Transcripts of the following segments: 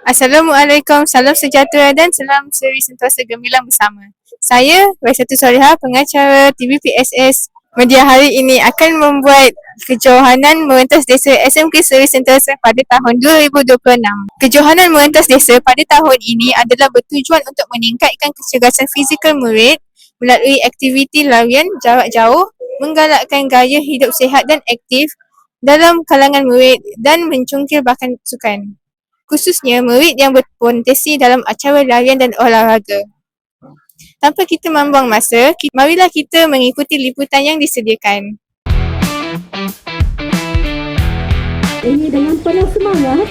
Assalamualaikum, salam sejahtera dan salam seri sentosa gemilang bersama. Saya, Raisatu Solihah, pengacara TVPSS Media hari ini akan membuat kejohanan merentas desa SMK Seri Sentosa pada tahun 2026. Kejohanan merentas desa pada tahun ini adalah bertujuan untuk meningkatkan kecergasan fizikal murid melalui aktiviti larian jarak jauh, menggalakkan gaya hidup sihat dan aktif dalam kalangan murid dan mencungkil bakat sukan. Khususnya murid yang berpotensi dalam acara larian dan olahraga. Tanpa kita membuang masa, marilah kita mengikuti liputan yang disediakan. Ini dengan penuh semangat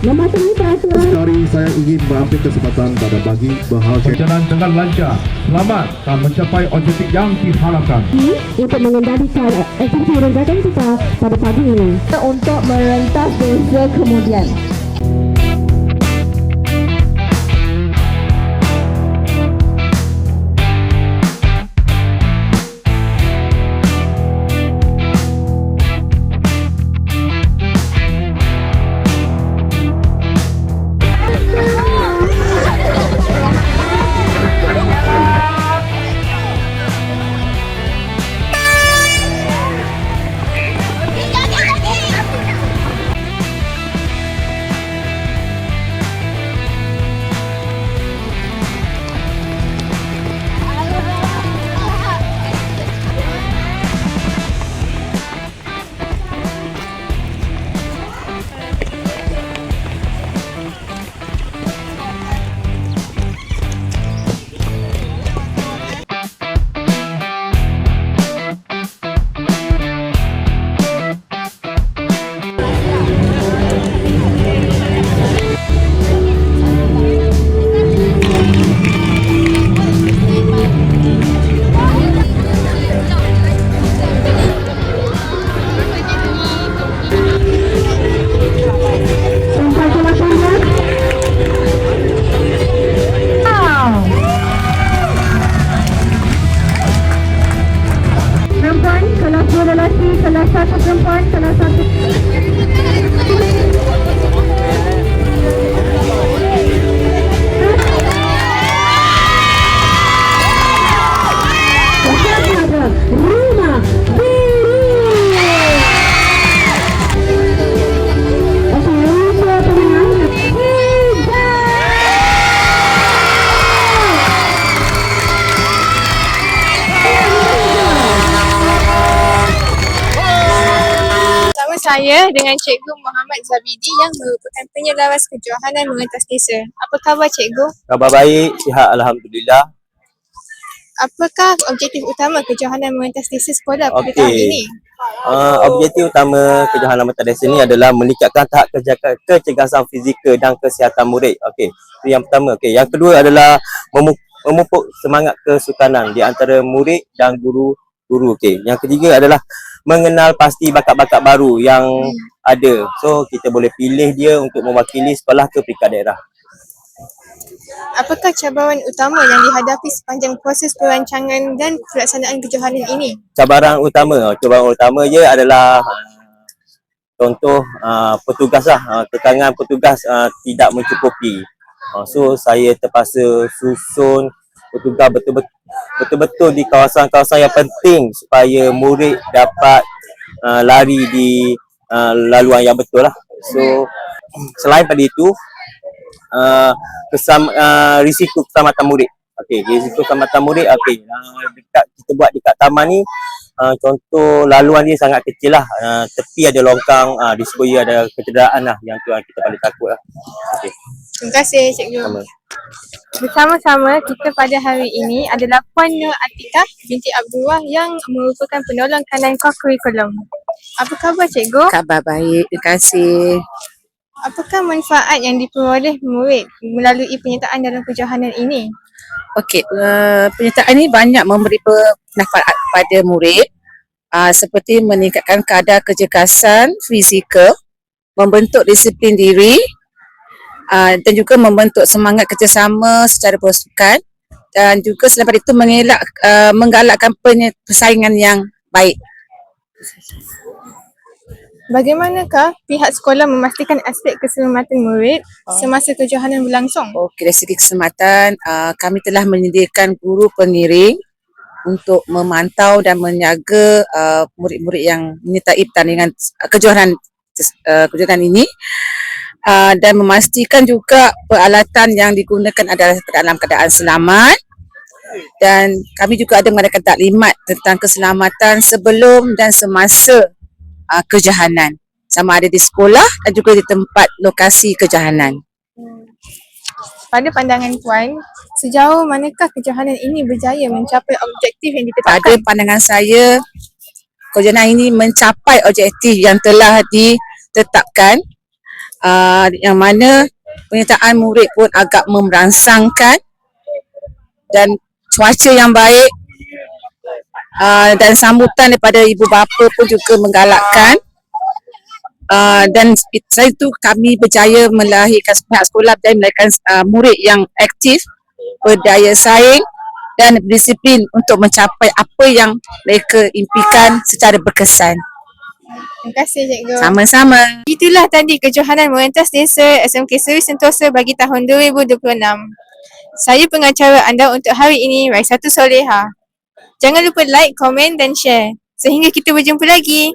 mematuhi peraturan. Sekali saya ingin mengambil kesempatan pada bagi bahagia berjalan dengan lancar, selamat dan mencapai objektif yang diharapkan. Untuk mengendalikan aktiviti renggakan kita pada pagi ini untuk merentas desa kemudian. Salah satu perempuan, salah satu rumah biru. Semua pemenang Saya dengan Cikgu Muhammad Zabidi yang merupakan penyelaras kejohanan merentas desa. Apa khabar Cikgu? Khabar baik, sihat Alhamdulillah. Apakah objektif utama kejohanan merentas desa sekolah pada tahun ini? Objektif utama kejohanan merentas desa ini adalah meningkatkan tahap kecergasan fizikal dan kesihatan murid. Okey, itu yang pertama. Okey, yang kedua adalah memupuk semangat kesukanan di antara murid dan guru-guru. Okey, yang ketiga adalah mengenal pasti bakat-bakat baru yang ada. So, kita boleh pilih dia untuk mewakili sekolah ke peringkat daerah. Apakah cabaran utama yang dihadapi sepanjang proses perancangan dan pelaksanaan kejohanan ini? Cabaran utama je adalah contoh petugas lah, kekangan petugas tidak mencukupi. So, saya terpaksa susun petugas betul-betul di kawasan-kawasan yang penting supaya murid dapat lari di laluan yang betul lah. So, selain pada itu, risiko keselamatan murid. Okey, risiko keselamatan murid, okey. Kita buat dekat taman ni, contoh laluan dia sangat kecil lah. Tepi ada longkang, di sebelah ada kecederaan lah. Yang tu yang kita paling takut lah. Okay. Terima kasih Cikgu. Bersama-sama kita pada hari ini adalah Puan Nur Atikah binti Abdullah yang merupakan penolong kanan kurikulum. Apa khabar Cikgu? Khabar baik, terima kasih. Apakah manfaat yang diperoleh murid melalui penyertaan dalam kejohanan ini? Okey, penyertaan ini banyak memberi manfaat pada murid seperti meningkatkan kadar kecergasan fizikal, membentuk disiplin diri dan juga membentuk semangat kerjasama secara bersukan dan juga selain itu menggalakkan persaingan yang baik. Bagaimanakah pihak sekolah memastikan aspek keselamatan murid semasa kejohanan berlangsung? Okey, dari segi keselamatan, kami telah menyediakan guru pengiring untuk memantau dan menjaga murid-murid yang menyertai pertandingan kejohanan ini, dan memastikan juga peralatan yang digunakan adalah dalam keadaan selamat, dan kami juga ada mengadakan taklimat tentang keselamatan sebelum dan semasa kejohanan, sama ada di sekolah dan juga di tempat lokasi kejohanan. Pada pandangan Puan, sejauh manakah kejohanan ini berjaya mencapai objektif yang Pada ditetapkan? pandangan saya, kejohanan ini mencapai objektif yang telah ditetapkan, yang mana penyertaan murid pun agak merangsangkan dan cuaca yang baik, dan sambutan daripada ibu bapa pun juga menggalakkan, dan selain itu kami berjaya melahirkan pihak sekolah dan melahirkan murid yang aktif, berdaya saing dan berdisiplin untuk mencapai apa yang mereka impikan secara berkesan. Terima kasih Cikgu. Sama-sama. Itulah tadi kejohanan merentas desa SMK Seri Sentosa bagi tahun 2026. Saya pengacara anda untuk hari ini, Raisatu Soleha. Jangan lupa like, komen dan share. Sehingga kita berjumpa lagi.